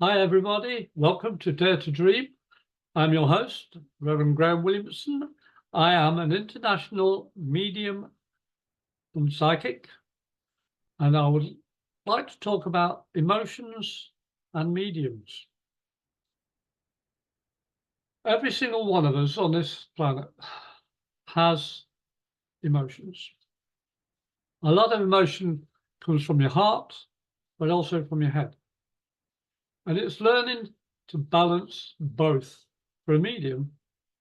Hi, everybody. Welcome to Dare to Dream. I'm your host, Reverend Graham Williamson. I am an international medium and psychic, and I would like to talk about emotions and mediums. Every single one of us on this planet has emotions. A lot of emotion comes from your heart, but also from your head. And it's learning to balance both for a medium,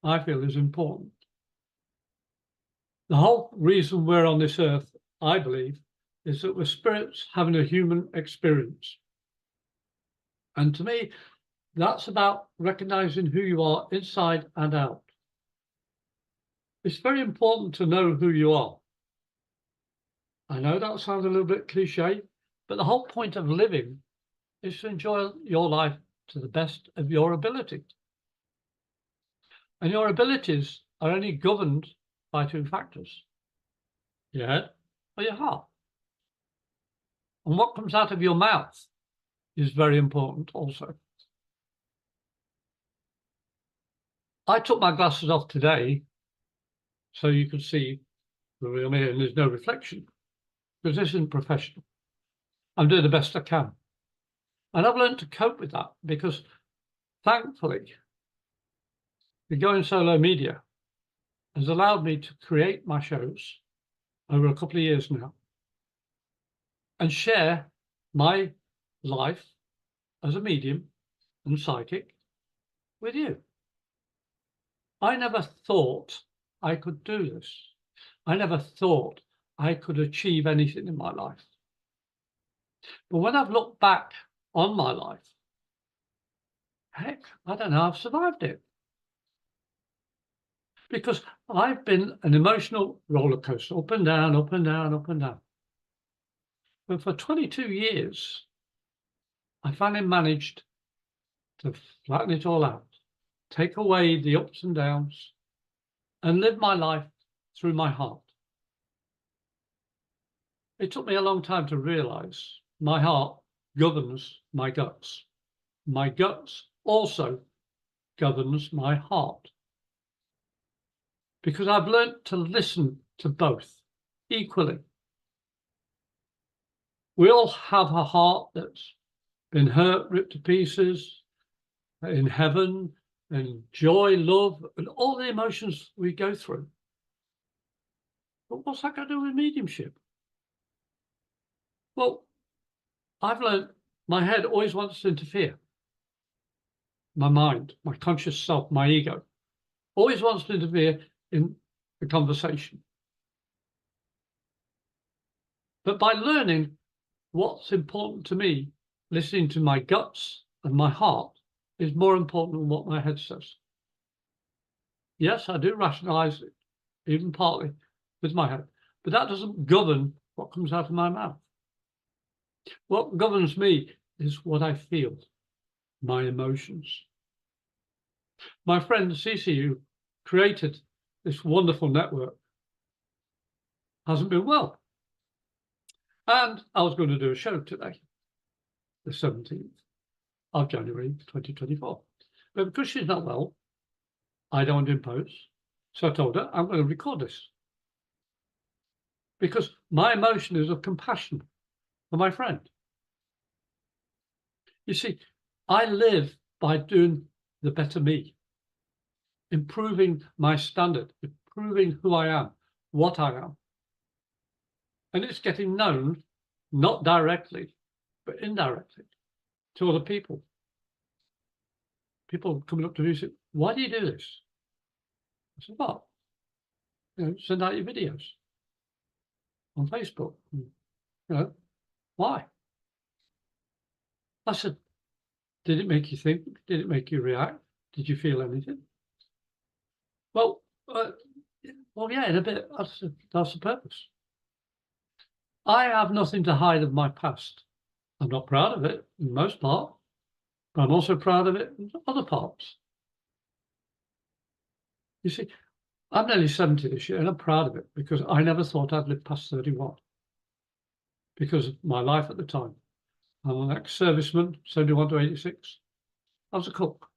I feel, is important. The whole reason we're on this earth, I believe, is that we're spirits having a human experience. And to me, that's about recognizing who you are inside and out. It's very important to know who you are. I know that sounds a little bit cliche, but the whole point of living is to enjoy your life to the best of your ability. And your abilities are only governed by two factors: your head or your heart. And what comes out of your mouth is very important also. I took my glasses off today so you could see the real me, and there's no reflection, because this isn't professional. I'm doing the best I can. And I've learned to cope with that because, thankfully, the Going Solo Media has allowed me to create my shows over a couple of years now and share my life as a medium and psychic with you. I never thought I could do this. I never thought I could achieve anything in my life. But when I've looked back on my life, heck, I don't know how I've survived it. Because I've been an emotional roller coaster, up and down, up and down, up and down. But for 22 years, I finally managed to flatten it all out, take away the ups and downs, and live my life through my heart. It took me a long time to realize my heart governs my guts. My guts also governs my heart. Because I've learned to listen to both equally. We all have a heart that's been hurt, ripped to pieces, in heaven, and joy, love, and all the emotions we go through. But what's that got to do with mediumship? Well, I've learned my head always wants to interfere. My mind, my conscious self, my ego, always wants to interfere in the conversation. But by learning what's important to me, listening to my guts and my heart is more important than what my head says. Yes, I do rationalize it, even partly with my head, but that doesn't govern what comes out of my mouth. What governs me is what I feel, my emotions. My friend Cece, who created this wonderful network, hasn't been well. And I was going to do a show today, the 17th of January 2024. But because she's not well, I don't want to impose. So I told her, I'm going to record this. Because my emotion is of compassion for my friend. You see, I live by doing the better me, improving my standard, improving who I am, what I am. And it's getting known, not directly, but indirectly to other people. People coming up to me and say, why do you do this? I said, what? Send out your videos on Facebook. Why? I said, did it make you think? Did it make you react? Did you feel anything? Well, yeah, in a bit, that's the purpose. I have nothing to hide of my past. I'm not proud of it in most part, but I'm also proud of it in other parts. You see, I'm nearly 70 this year, and I'm proud of it because I never thought I'd live past 31 because of my life at the time. I'm an ex-serviceman, 71 to 86. I was a cook.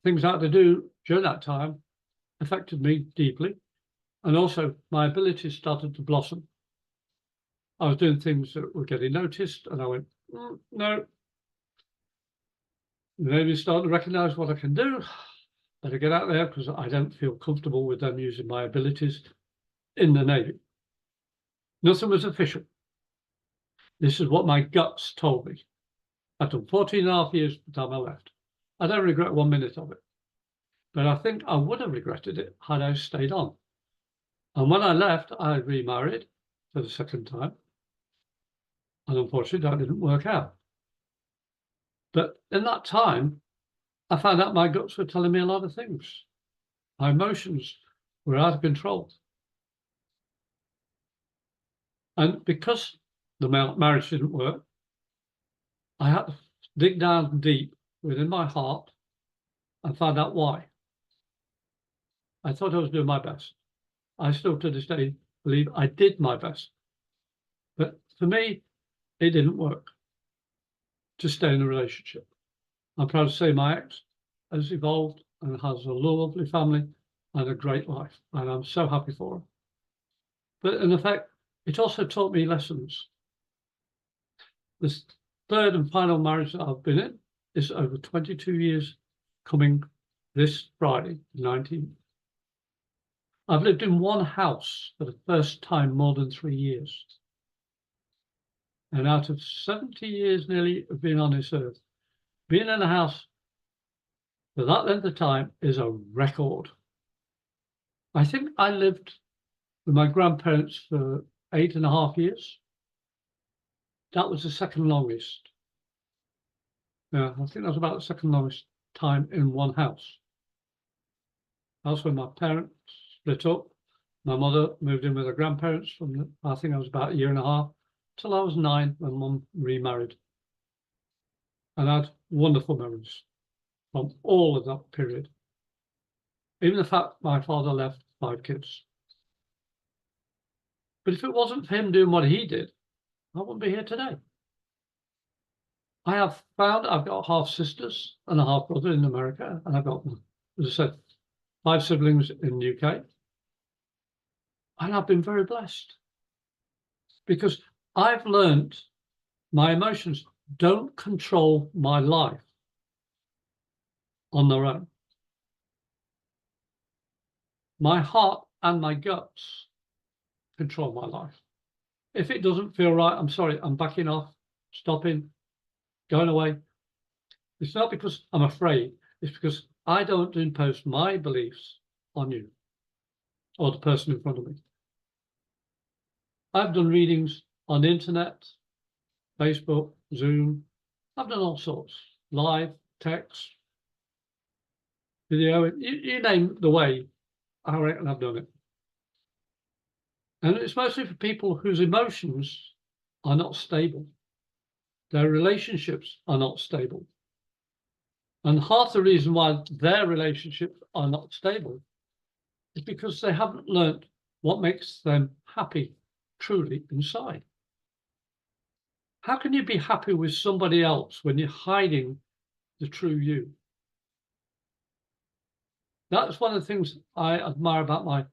Things I had to do during that time affected me deeply. And also my abilities started to blossom. I was doing things that were getting noticed, and I went, no. Maybe starting to recognize what I can do. Better get out there because I don't feel comfortable with them using my abilities in the Navy. Nothing was official. This is what my guts told me. I've done 14 and a half years by the time I left. I don't regret 1 minute of it. But I think I would have regretted it had I stayed on. And when I left, I remarried for the second time. And unfortunately, that didn't work out. But in that time, I found out my guts were telling me a lot of things. My emotions were out of control. And because the marriage didn't work, I had to dig down deep within my heart and find out why. I thought I was doing my best. I still to this day believe I did my best. But for me, it didn't work to stay in a relationship. I'm proud to say my ex has evolved and has a lovely family and a great life. And I'm so happy for her. But in effect, it also taught me lessons. This third and final marriage that I've been in is over 22 years, coming this Friday, the 19th. I've lived in one house for the first time more than 3 years. And out of 70 years nearly of being on this earth, being in a house for that length of time is a record. I think I lived with my grandparents for 8.5 years. That was the second longest. Yeah, I think that was about the second longest time in one house. That's when my parents split up. My mother moved in with her grandparents from, I think I was about 1.5 years, till I was 9 when Mum remarried. And I had wonderful memories from all of that period. Even the fact my father left 5 kids. But if it wasn't for him doing what he did, I wouldn't be here today. I have found I've got half sisters and a half brother in America, and I've got, as I said, 5 siblings in the UK. And I've been very blessed because I've learned my emotions don't control my life on their own. My heart and my guts control my life. If it doesn't feel right, I'm sorry, I'm backing off, stopping, going away. It's not because I'm afraid, it's because I don't impose my beliefs on you or the person in front of me. I've done readings on the internet, Facebook, Zoom. I've done all sorts, live, text, video, you name the way, I reckon I've done it. And it's mostly for people whose emotions are not stable. Their relationships are not stable. And half the reason why their relationships are not stable is because they haven't learned what makes them happy truly inside. How can you be happy with somebody else when you're hiding the true you? That's one of the things I admire about my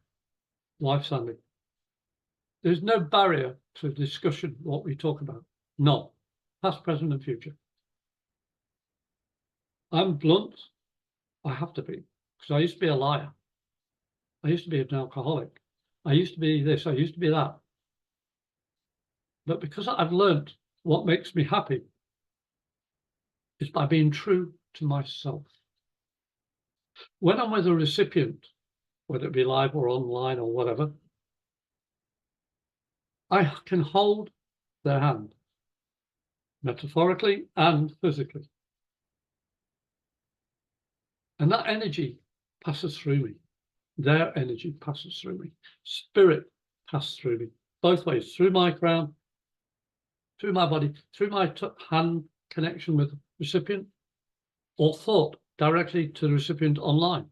wife, Sandy. There's no barrier to discussion what we talk about. None. Past, present, and future. I'm blunt. I have to be, because I used to be a liar. I used to be an alcoholic. I used to be this. I used to be that. But because I've learned what makes me happy is by being true to myself. When I'm with a recipient, whether it be live or online or whatever, I can hold their hand, metaphorically and physically. And that energy passes through me. Their energy passes through me. Spirit passes through me, both ways, through my crown, through my body, through my hand connection with the recipient, or thought directly to the recipient online,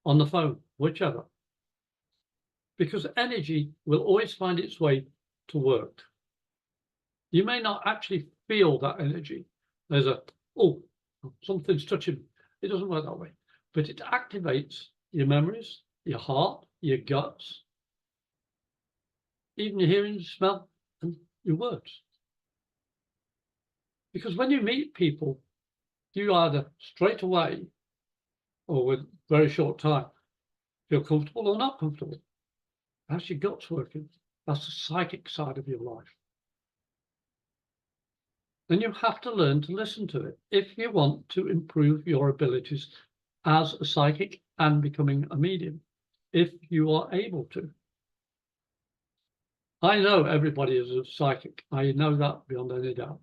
on the phone, whichever. Because energy will always find its way to work. You may not actually feel that energy. There's a, oh, something's touching. It doesn't work that way. But it activates your memories, your heart, your guts, even your hearing, smell, and your words. Because when you meet people, you either straight away or with very short time feel comfortable or not comfortable. That's your guts working. That's the psychic side of your life. Then you have to learn to listen to it if you want to improve your abilities as a psychic and becoming a medium, if you are able to. I know everybody is a psychic. I know that beyond any doubt.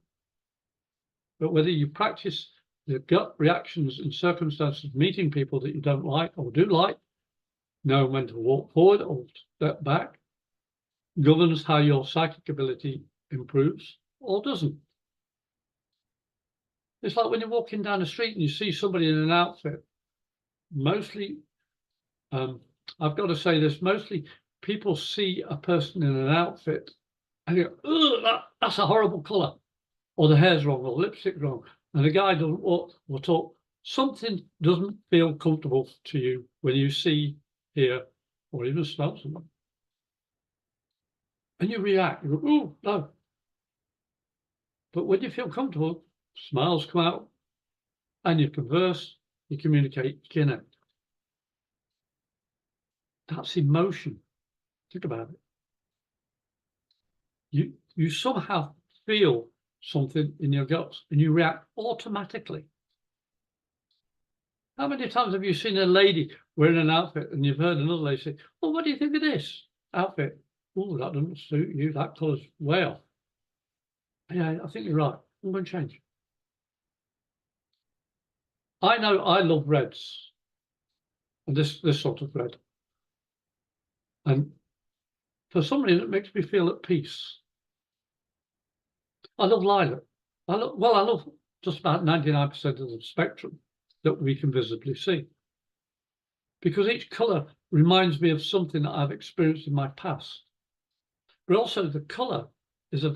But whether you practice the gut reactions in circumstances, meeting people that you don't like or do like, know when to walk forward or step back, governs how your psychic ability improves or doesn't. It's like when you're walking down the street and you see somebody in an outfit. Mostly, I've got to say this, mostly people see a person in an outfit and you go, oh, that's a horrible colour, or the hair's wrong, or the lipstick's wrong, and the guy doesn't walk or talk. Something doesn't feel comfortable to you when you see, hear, or even smell someone. And you react, you go, oh, no. But when you feel comfortable, smiles come out, and you converse, you communicate, you connect. That's emotion. Think about it. You somehow feel something in your guts and you react automatically. How many times have you seen a lady wearing an outfit and you've heard another lady say, well, what do you think of this outfit? Oh, that doesn't suit you. That colour's way off. Yeah, I think you're right. I'm going to change. I know I love reds, and this sort of red. And for some reason, it makes me feel at peace. I love lilac. I love just about 99% of the spectrum that we can visibly see. Because each colour reminds me of something that I've experienced in my past. But also the colour is a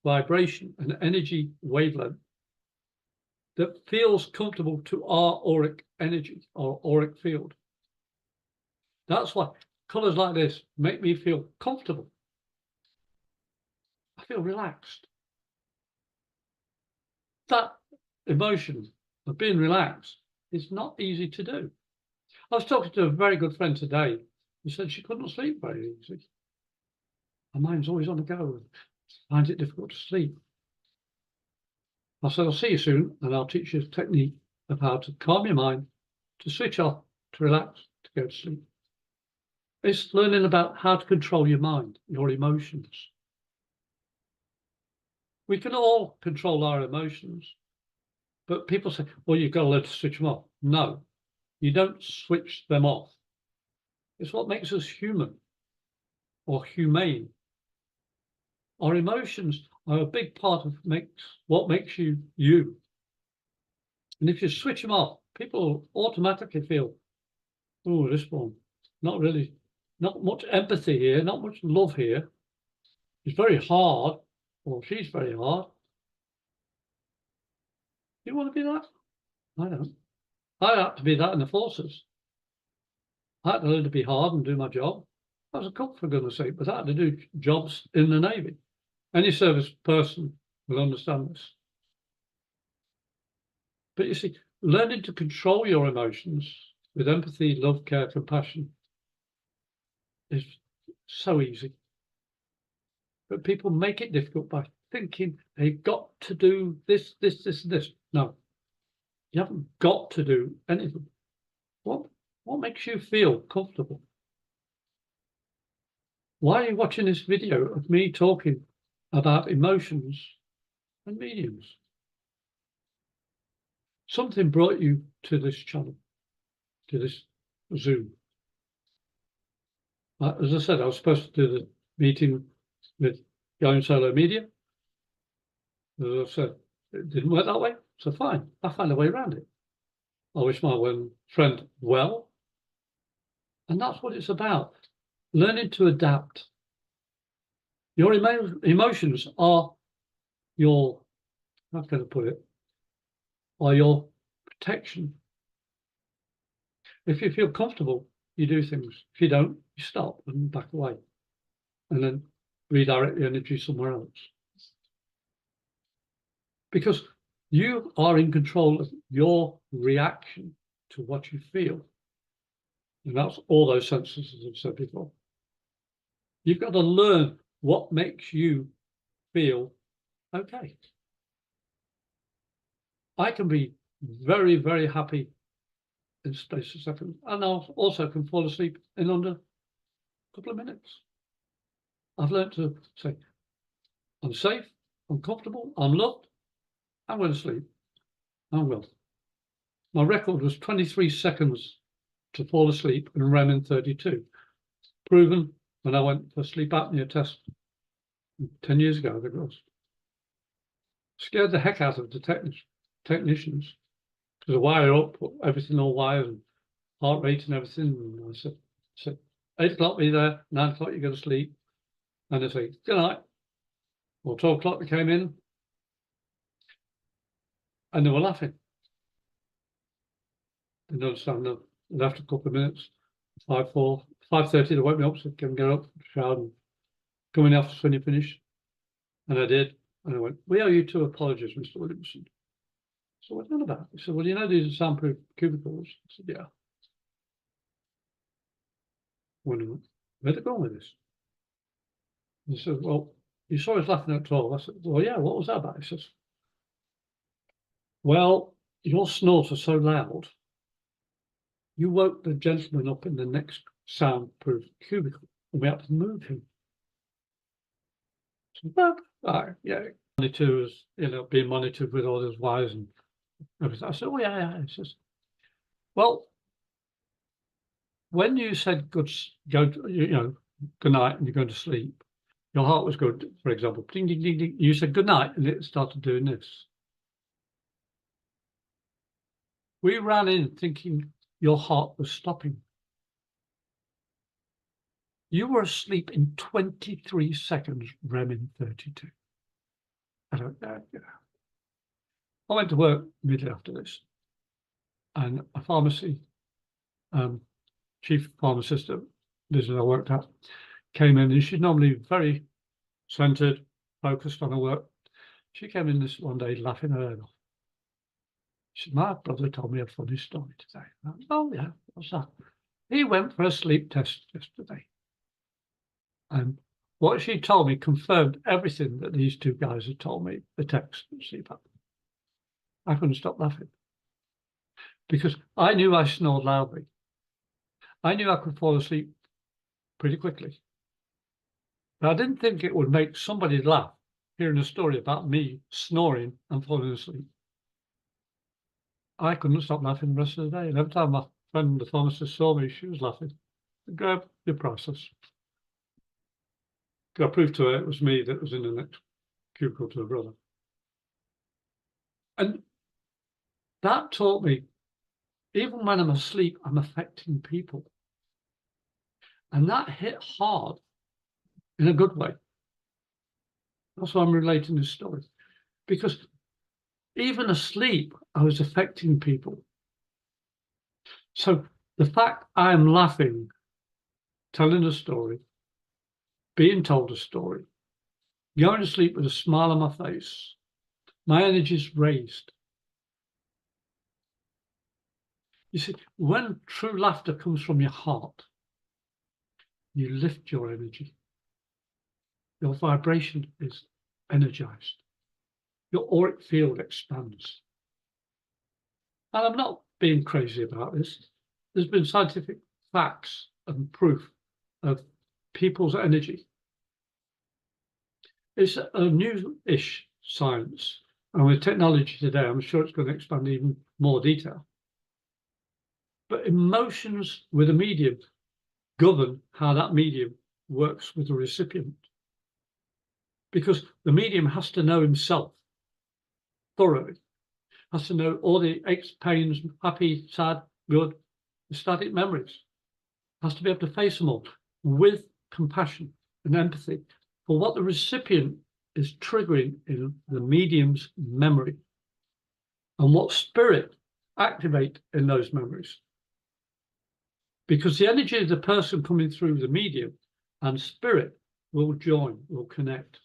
vibration, an energy wavelength that feels comfortable to our auric energy, our auric field. That's why colours like this make me feel comfortable. I feel relaxed. That emotion of being relaxed is not easy to do. I was talking to a very good friend today who said she couldn't sleep very easily. Her mind's always on the go and finds it difficult to sleep. I said, I'll see you soon and I'll teach you a technique of how to calm your mind, to switch off, to relax, to go to sleep. It's learning about how to control your mind, your emotions. We can all control our emotions, but people say, well, you've got to learn to switch them off. No, you don't switch them off. It's what makes us human or humane. Our emotions are a big part of what makes you you. And if you switch them off, people automatically feel, oh, this one, not much empathy here, not much love here. It's very hard, or she's very hard. You want to be that? I don't. I had to be that in the forces. I had to learn to be hard and do my job. I was a cook, for goodness sake, but I had to do jobs in the Navy. Any service person will understand this. But you see, learning to control your emotions with empathy, love, care, compassion is so easy. But people make it difficult by thinking they've got to do this, this, this, and this. No, you haven't got to do anything. What makes you feel comfortable? Why are you watching this video of me talking about emotions and mediums? Something brought you to this channel, to this Zoom. As I said, I was supposed to do the meeting with Going Solo Media. As I said, it didn't work that way, so fine, I found a way around it. I wish my friend well, and that's what it's about, learning to adapt. Your emotions are your, how can I put it, or your protection. If you feel comfortable, you do things. If you don't, you stop and back away, and then redirect the energy somewhere else. Because you are in control of your reaction to what you feel. And that's all those senses, as I've said before. You've got to learn what makes you feel okay. I can be very, very happy in space of seconds, and I also can fall asleep in under a couple of minutes. I've learned to say, I'm safe, I'm comfortable, I'm loved, I'm going to sleep. I will. My record was 23 seconds to fall asleep and REM in 32. Proven when I went for a sleep apnea test 10 years ago, I think it was. Scared the heck out of the technicians because I wire up, everything all wired, and heart rate and everything. And I said 8 o'clock be there, 9 o'clock you go to sleep. And they say, good night. Well, 12 o'clock they came in and they were laughing. Didn't understand them. And after a couple of minutes, 5:30, they woke me up, said, can we get up, shower, and come in the office when you finish. And I did. And I went, we owe you 2 apologies, Mr. Williamson. So what's that about? He said, well, you know, these are soundproof cubicles. I said, yeah. Where'd they go with this? He said, well, you saw us laughing at 12. I said, well, yeah, what was that about? He says, well, your snores are so loud, you woke the gentleman up in the next soundproof cubicle, and we had to move him. So, well, yeah, monitors, you know, being monitored with all those wires and everything. I said, oh, yeah. He says, well, when you said good night and you're going to sleep, your heart was good, for example, ding, ding, ding, ding. You said good night and it started doing this. We ran in thinking your heart was stopping. You were asleep in 23 seconds, REM in 32. I don't know. I went to work immediately after this, and a pharmacy chief pharmacist at the business I worked at came in, and she's normally very centered, focused on her work. She came in this one day laughing her head off. She said, my brother told me a funny story today. I went, oh, yeah, what's that? He went for a sleep test yesterday. And what she told me confirmed everything that these 2 guys had told me, the text and CPAP. I couldn't stop laughing because I knew I snored loudly. I knew I could fall asleep pretty quickly. But I didn't think it would make somebody laugh hearing a story about me snoring and falling asleep. I couldn't stop laughing the rest of the day. And every time my friend, the pharmacist, saw me, she was laughing. Grab your process. I proved to her it was me that was in the next cubicle to her brother. And that taught me, even when I'm asleep, I'm affecting people. And that hit hard in a good way. That's why I'm relating this story. Because even asleep, I was affecting people. So the fact I am laughing, telling a story, being told a story, going to sleep with a smile on my face, my energy's raised. You see, when true laughter comes from your heart, you lift your energy. Your vibration is energized. Your auric field expands. And I'm not being crazy about this. There's been scientific facts and proof of people's energy. It's a new-ish science. And with technology today, I'm sure it's going to expand even more detail. But emotions with a medium govern how that medium works with the recipient. Because the medium has to know himself thoroughly, has to know all the aches, pains, happy, sad, good, ecstatic memories, has to be able to face them all with compassion and empathy for what the recipient is triggering in the medium's memory and what spirit activate in those memories. Because the energy of the person coming through the medium and spirit will join, will connect.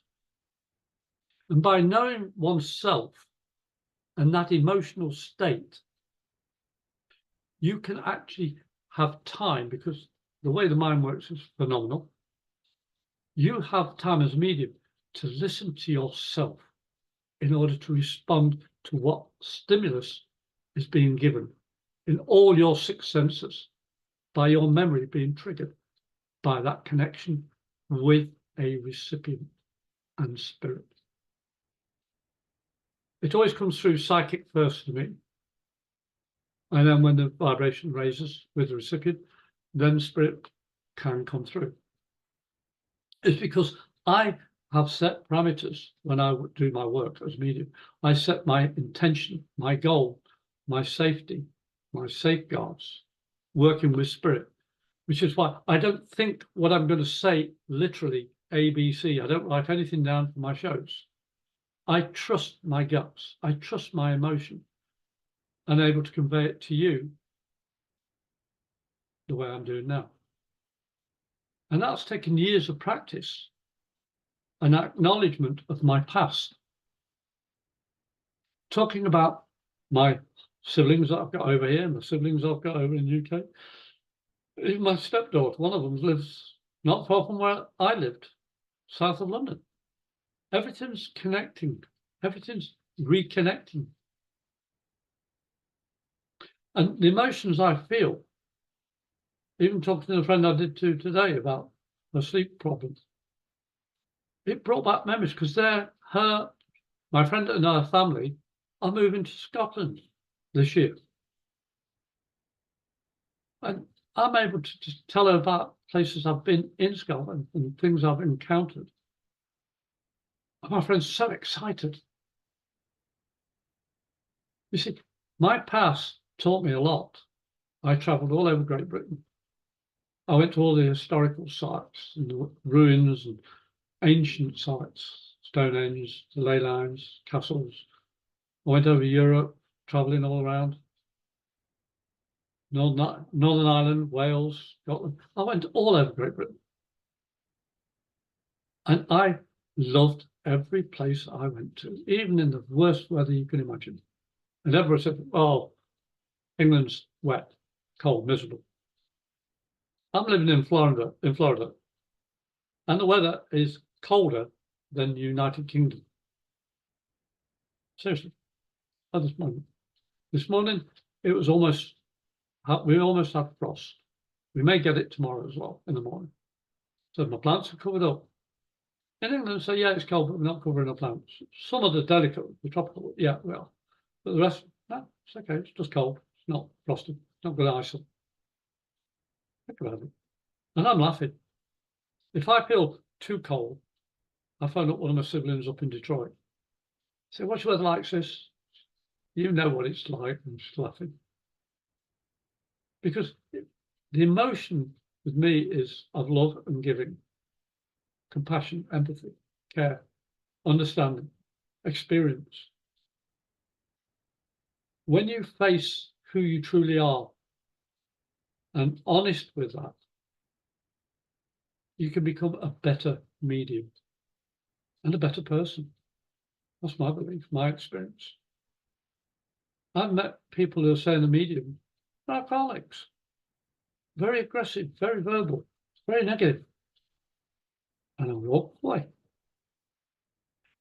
And by knowing oneself and that emotional state, you can actually have time, because the way the mind works is phenomenal. You have time as a medium to listen to yourself in order to respond to what stimulus is being given in all your six senses by your memory being triggered by that connection with a recipient and spirit. It always comes through psychic first to me. And then when the vibration raises with the recipient, then spirit can come through. It's because I have set parameters when I do my work as medium. I set my intention, my goal, my safety, my safeguards, working with spirit, which is why I don't think what I'm going to say literally ABC. I don't write anything down for my shows. I trust my guts. I trust my emotion and able to convey it to you the way I'm doing now. And that's taken years of practice, an acknowledgement of my past. Talking about my siblings that I've got over here, and the siblings I've got over in the UK. Even my stepdaughter, one of them lives not far from where I lived, south of London. Everything's connecting, everything's reconnecting. And the emotions I feel, even talking to the friend I did to today about her sleep problems, it brought back memories because my friend and her family are moving to Scotland this year. And I'm able to just tell her about places I've been in Scotland and things I've encountered. And my friend's so excited. You see, my past taught me a lot. I travelled all over Great Britain. I went to all the historical sites and the ruins and ancient sites, Stonehenge, the ley lines, castles. I went over Europe, travelling all around. Northern Ireland, Wales, Scotland. I went all over Great Britain. And I loved every place I went to, even in the worst weather you can imagine. And everyone said, oh, England's wet, cold, miserable. I'm living in Florida, and the weather is colder than the United Kingdom. Seriously, at this moment. This morning, it was we almost had frost. We may get it tomorrow as well in the morning. So my plants are covered up. In England, say, yeah, it's cold, but we're not covering the plants. Some of the delicate, the tropical, yeah, we are. But the rest, no, it's okay, it's just cold. It's not frosted, it's not going to ice them. Think about it. And I'm laughing. If I feel too cold, I phone up one of my siblings up in Detroit. Say, what's your weather like, sis? You know what it's like. I'm just laughing. Because the emotion with me is of love and giving, compassion, empathy, care, understanding, experience. When you face who you truly are and honest with that, you can become a better medium and a better person. That's my belief, my experience. I've met people who are saying the medium are alcoholics, very aggressive, very verbal, very negative. And I walk away.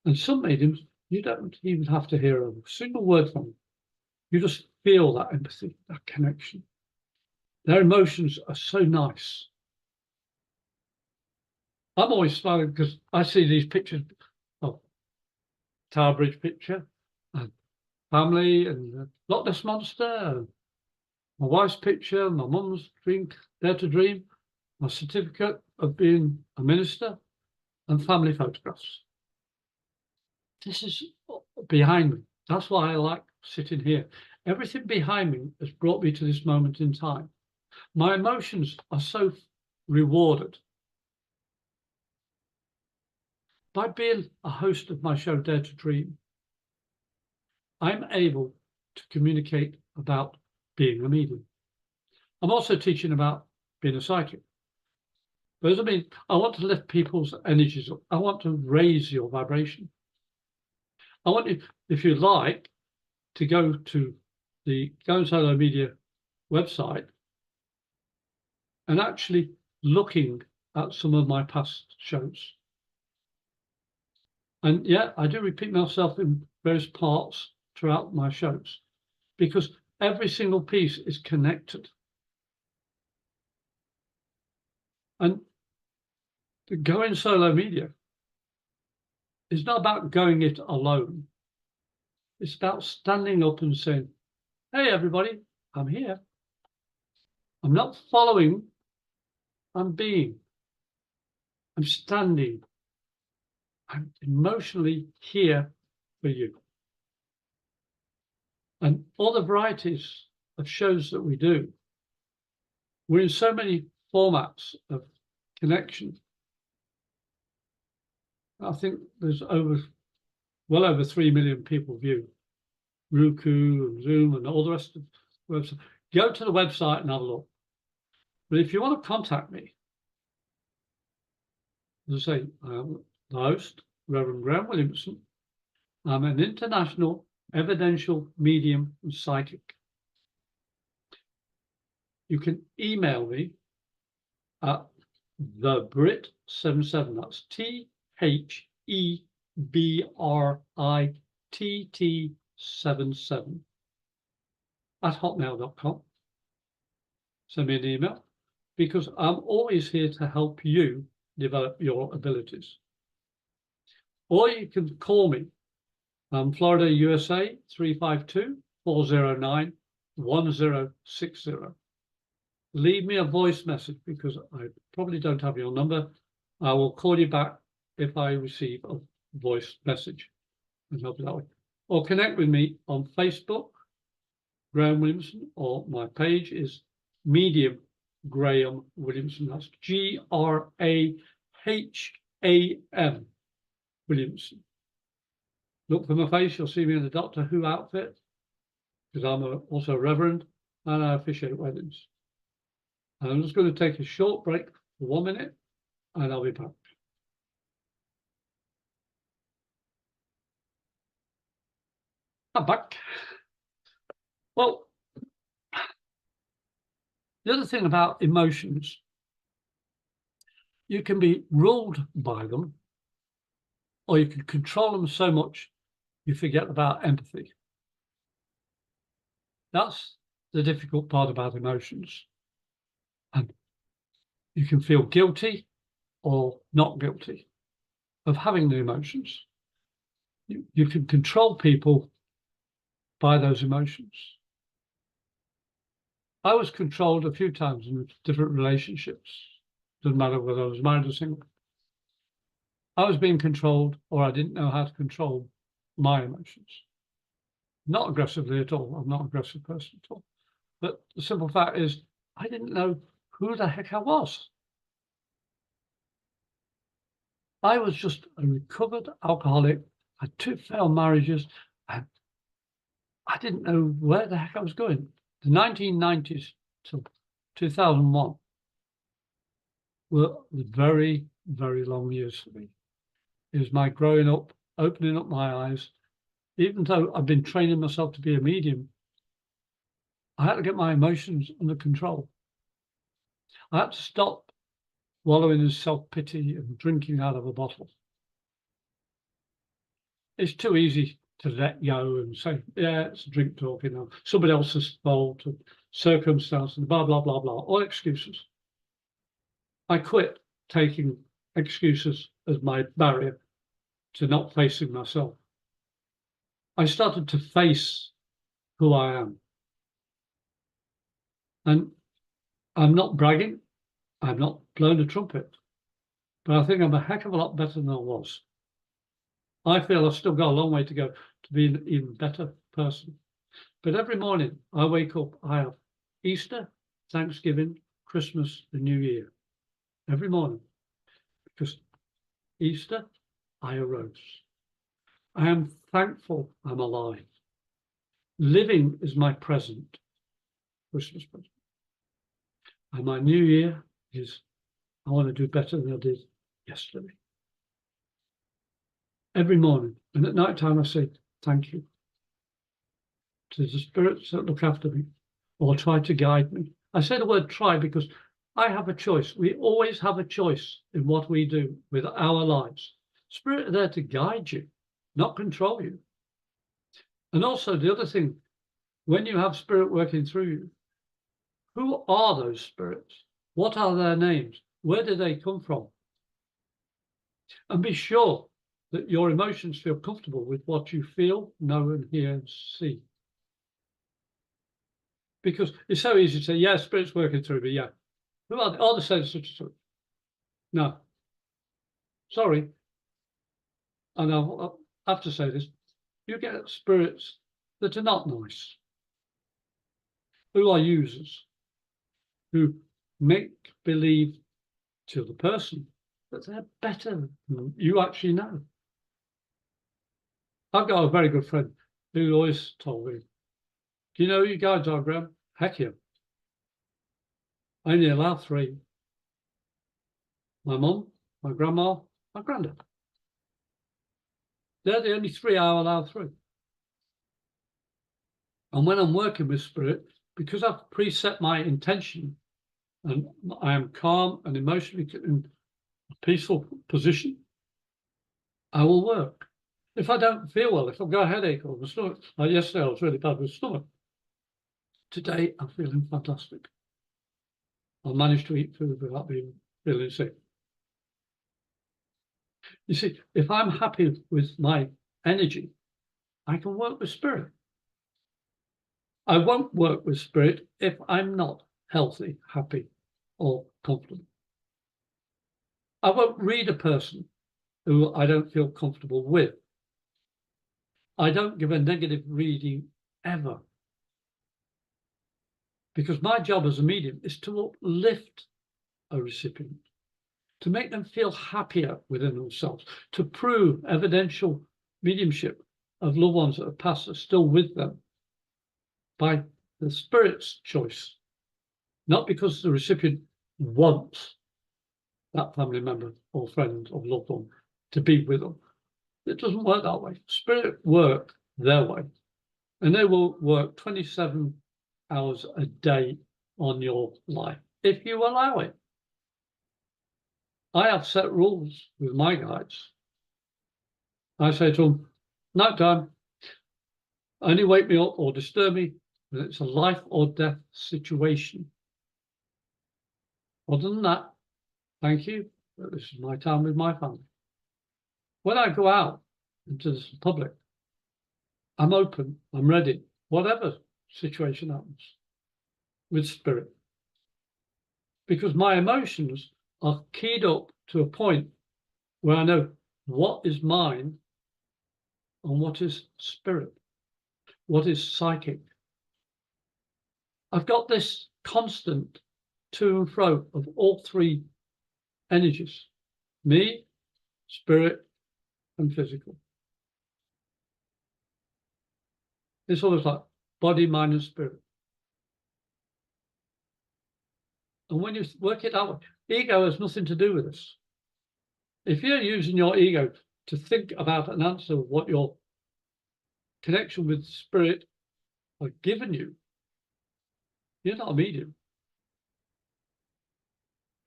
And some mediums, you don't even have to hear a single word from them. You just feel that empathy, that connection. Their emotions are so nice. I'm always smiling because I see these pictures of Tower Bridge picture and family and the Loch Ness Monster, and my wife's picture, my mum's drink, Dare to Dream, my certificate of being a minister, and family photographs. This is behind me. That's why I like sitting here. Everything behind me has brought me to this moment in time. My emotions are so rewarded. By being a host of my show, Dare to Dream, I'm able to communicate about being a medium. I'm also teaching about being a psychic. But doesn't mean I want to lift people's energies up. I want to raise your vibration. I want you, if you like, to go to the Go Solo Media website and actually looking at some of my past shows. And yeah, I do repeat myself in various parts throughout my shows because every single piece is connected. And the Going Solo Media is not about going it alone. It's about standing up and saying, hey, everybody, I'm here. I'm not following, I'm being. I'm standing. I'm emotionally here for you. And all the varieties of shows that we do, we're in so many formats of connection. I think there's well over 3 million people view Roku and Zoom and all the rest of the website. Go to the website and have a look. But if you want to contact me, as I say, I'm the host, Reverend Graham Williamson. I'm an international evidential medium and psychic. You can email me at thebrit77, that's THEBRITT77 at hotmail.com. Send me an email because I'm always here to help you develop your abilities. Or you can call me. I'm Florida, USA, 352-409-1060. Leave me a voice message because I probably don't have your number. I will call you back if I receive a voice message and help you that way. Or connect with me on Facebook, Graham Williamson, or my page is Medium Graham Williamson. That's GRAHAM Williamson. Look for my face, you'll see me in the Doctor Who outfit, because I'm also a reverend and I officiate weddings. And I'm just going to take a short break for 1 minute and I'll be back. I'm back. Well, the other thing about emotions, you can be ruled by them or you can control them so much you forget about empathy. That's the difficult part about emotions. And you can feel guilty or not guilty of having the emotions. You can control people by those emotions. I was controlled a few times in different relationships. Doesn't matter whether I was married or single. I was being controlled or I didn't know how to control my emotions. Not aggressively at all. I'm not an aggressive person at all. But the simple fact is I didn't know who the heck I was. I was just a recovered alcoholic, had 2 failed marriages, and I didn't know where the heck I was going. The 1990s to 2001 were very, very long years for me. It was my growing up, opening up my eyes. Even though I've been training myself to be a medium, I had to get my emotions under control. I had to stop wallowing in self-pity and drinking out of a bottle. It's too easy to let go and say, yeah, it's drink talk, you know, somebody else's fault, circumstance, and blah, blah, blah, blah, all excuses. I quit taking excuses as my barrier to not facing myself. I started to face who I am. And I'm not bragging, I'm not blowing a trumpet, but I think I'm a heck of a lot better than I was. I feel I've still got a long way to go to be an even better person. But every morning I wake up, I have Easter, Thanksgiving, Christmas, the New Year. Every morning. Because Easter, I arose. I am thankful I'm alive. Living is my present, Christmas present. And my new year is, I want to do better than I did yesterday. Every morning and at night time I say, thank you to the spirits that look after me or try to guide me. I say the word try because I have a choice. We always have a choice in what we do with our lives. Spirit are there to guide you, not control you. And also the other thing, when you have spirit working through you, who are those spirits? What are their names? Where do they come from? And be sure that your emotions feel comfortable with what you feel, know, and hear and see. Because it's so easy to say, yeah, spirit's working through me, yeah. Who are they? Oh, they say such and such. No. Sorry. And I have to say this. You get spirits that are not nice, who are users, who make believe to the person that they're better than you actually know. I've got a very good friend who always told me, do you know who you guys are, Graham? Heck yeah. I only allow 3. My mum, my grandma, my granddad. They're the only 3 I allow through. And when I'm working with spirit, because I've preset my intention and I am calm and emotionally in a peaceful position, I will work. If I don't feel well, if I've got a headache or the stomach, like yesterday I was really bad with stomach. Today I'm feeling fantastic. I managed to eat food without being feeling sick. You see, if I'm happy with my energy, I can work with spirit. I won't work with spirit if I'm not healthy, happy, or confident. I won't read a person who I don't feel comfortable with. I don't give a negative reading ever. Because my job as a medium is to uplift a recipient, to make them feel happier within themselves, to prove evidential mediumship of loved ones that have passed are still with them by the spirit's choice, not because the recipient wants that family member or friend or loved one to be with them. It doesn't work that way. Spirit work their way, and they will work 27 hours a day on your life if you allow it. I have set rules with my guides. I say to them, night time, only wake me up or disturb me when it's a life or death situation. Other than that, thank you, but this is my time with my family. When I go out into the public, I'm open, I'm ready, whatever situation happens with spirit. Because my emotions are keyed up to a point where I know what is mine and what is spirit, what is psychic. I've got this constant to and fro of all 3 energies, me, spirit, and physical. It's always like body, mind, and spirit. And when you work it out, ego has nothing to do with this. If you're using your ego to think about an answer of what your connection with spirit are given you, you're not a medium.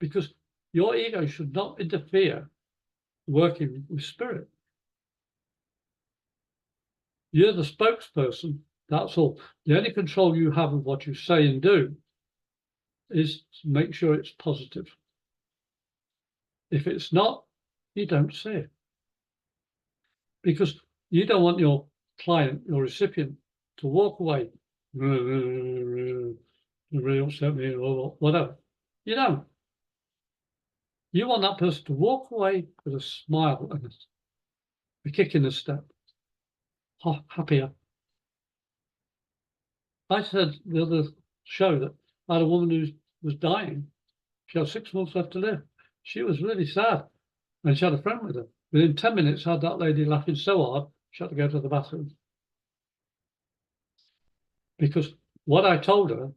Because your ego should not interfere working with spirit. You're the spokesperson, that's all. The only control you have of what you say and do is to make sure it's positive. If it's not, you don't say it. Because you don't want your client, your recipient, to walk away, really upset me, or whatever. You don't. You want that person to walk away with a smile and a kick in the step, happier. I said the other show that I had a woman who was dying. She had 6 months left to live. She was really sad, and she had a friend with her Within 10 minutes, I had that lady laughing so hard, she had to go to the bathroom. Because what I told her,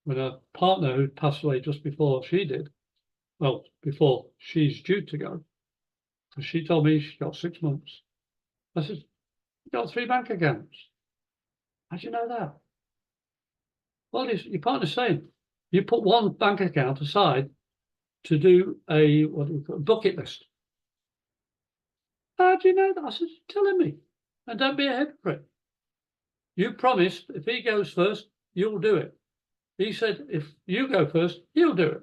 when her partner who passed away just before she did, well, before she's due to go, because she told me she got 6 months. I said, you got 3 bank accounts. How do you know that? Well, your partner's saying, you put one bank account aside to do a, what do we call it, bucket list. How do you know that? I said, you're telling me. And don't be a hypocrite. You promised if he goes first, you'll do it. He said, if you go first, he'll do it.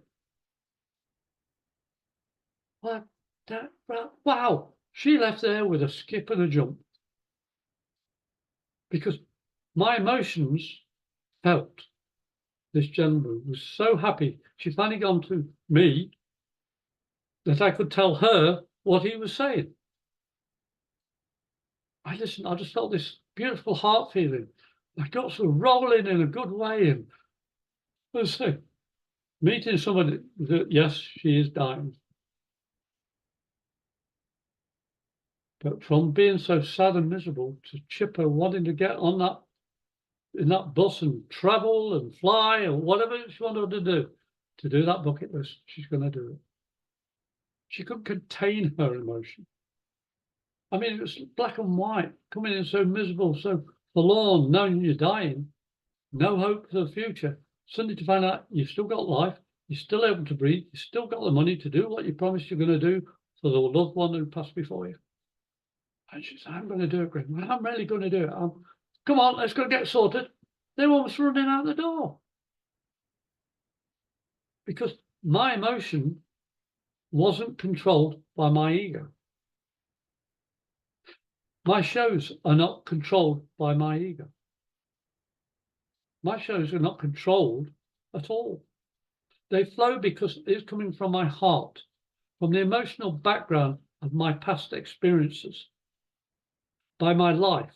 Well, wow. She left there with a skip and a jump. Because my emotions felt this gentleman was so happy. She finally gone to me that I could tell her what he was saying. I listened, I just felt this beautiful heart feeling. My guts were rolling in a good way. And I was saying, meeting somebody that, yes, she is dying. But from being so sad and miserable to Chipper wanting to get on that, in that bus and travel and fly or whatever she wanted to do that bucket list, she's going to do it. She couldn't contain her emotion. I mean, it was black and white, coming in so miserable, so forlorn, knowing you're dying, no hope for the future. Suddenly to find out you've still got life, you're still able to breathe, you've still got the money to do what you promised you're going to do for the loved one who passed before you. And she said, I'm going to do it, Graham. I'm really going to do it. Come on, let's go get sorted. They were almost running out the door. Because my emotion wasn't controlled by my ego. My shows are not controlled by my ego. My shows are not controlled at all. They flow because it's coming from my heart, from the emotional background of my past experiences, by my life.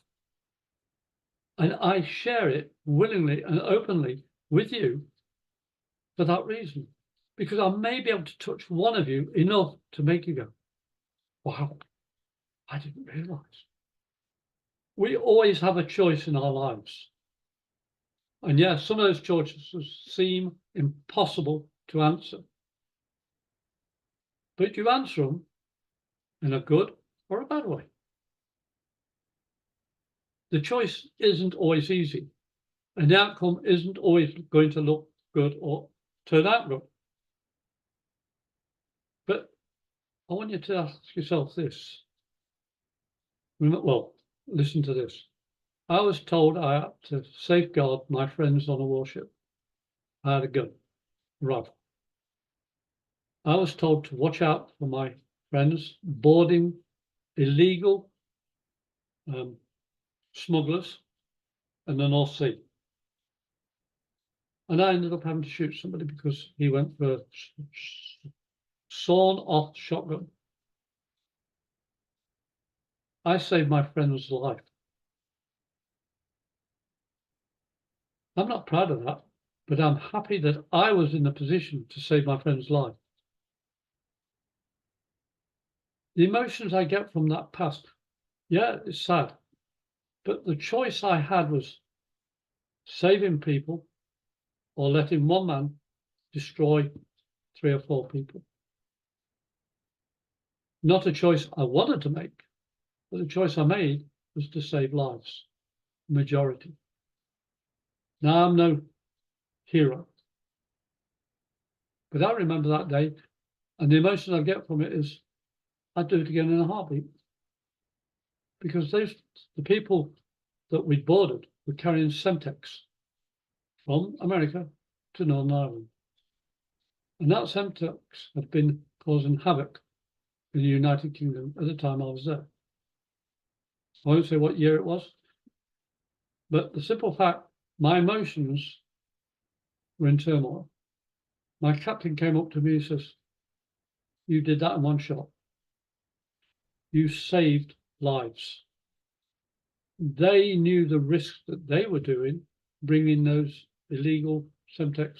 And I share it willingly and openly with you for that reason, because I may be able to touch one of you enough to make you go, wow, I didn't realize. We always have a choice in our lives. And yes, some of those choices seem impossible to answer. But you answer them in a good or a bad way. The choice isn't always easy, and the outcome isn't always going to look good or turn out good. But I want you to ask yourself this. Well, listen to this. I was told I had to safeguard my friends on a warship. I had a gun, a rifle. I was told to watch out for my friends boarding illegal smugglers in the North Sea. And I ended up having to shoot somebody because he went for a sawn-off shotgun. I saved my friend's life. I'm not proud of that, but I'm happy that I was in a position to save my friend's life. The emotions I get from that past, yeah, it's sad, but the choice I had was saving people or letting one man destroy 3 or 4 people. Not a choice I wanted to make, but the choice I made was to save lives, majority. Now I'm no hero, but I remember that day, and the emotion I get from it is I'd do it again in a heartbeat, because the people that we'd boarded were carrying Semtex from America to Northern Ireland, and that Semtex had been causing havoc in the United Kingdom at the time I was there. I won't say what year it was, but the simple fact, my emotions were in turmoil. My captain came up to me and says, you did that in one shot. You saved lives. They knew the risks that they were doing, bringing those illegal Semtex,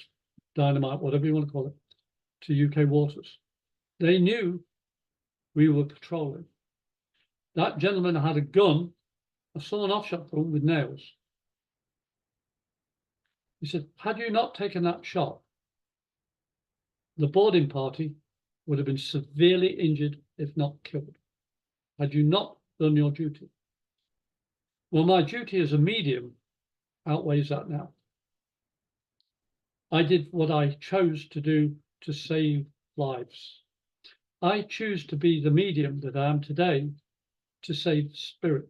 dynamite, whatever you want to call it, to UK waters. They knew we were patrolling. That gentleman had a gun, a sawn-off shotgun with nails. He said, had you not taken that shot, the boarding party would have been severely injured, if not killed, had you not done your duty. Well, my duty as a medium outweighs that now. I did what I chose to do to save lives. I choose to be the medium that I am today to save spirit,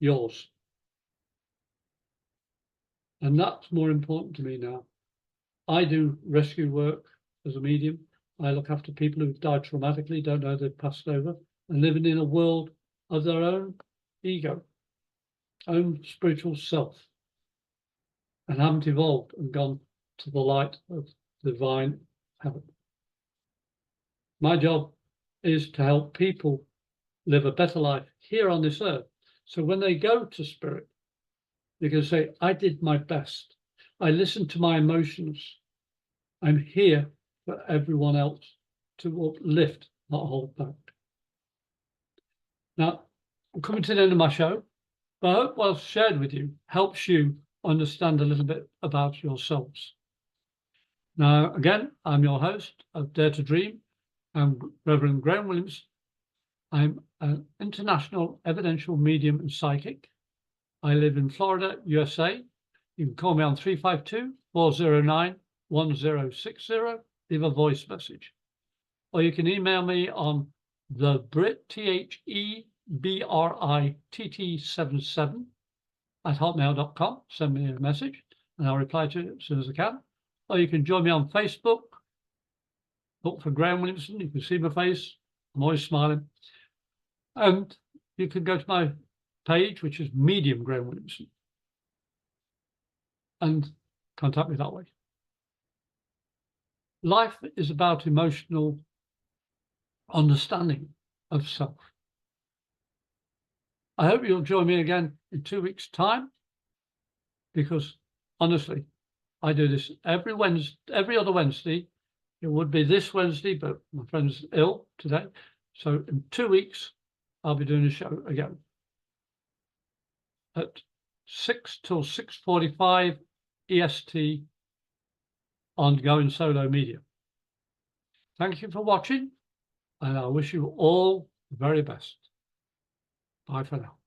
yours. And that's more important to me now. I do rescue work as a medium. I look after people who've died traumatically, don't know they've passed over, and living in a world of their own ego, own spiritual self, and haven't evolved and gone to the light of divine heaven. My job is to help people live a better life here on this earth. So when they go to spirit, they can say, I did my best. I listened to my emotions. I'm here for everyone else to uplift, not hold back. Now, I'm coming to the end of my show, but I hope what I've shared with you helps you understand a little bit about yourselves. Now, again, I'm your host of Dare to Dream. I'm Reverend Graham Williamson. I'm an international evidential medium and psychic. I live in Florida, USA. You can call me on 352-409-1060, leave a voice message. Or you can email me on thebritt77 at hotmail.com. Send me a message and I'll reply to it as soon as I can. Or you can join me on Facebook. Look for Graham Williamson. You can see my face. I'm always smiling. And you can go to my page, which is Medium Graham Williamson, and contact me that way. Life is about emotional understanding of self. I hope you'll join me again in 2 weeks' time, because honestly, I do this every other Wednesday. It would be this Wednesday, but my friend's ill today. So in 2 weeks, I'll be doing a show again at 6 till 6:45 EST on Going Solo Media. Thank you for watching, and I wish you all the very best. Bye for now.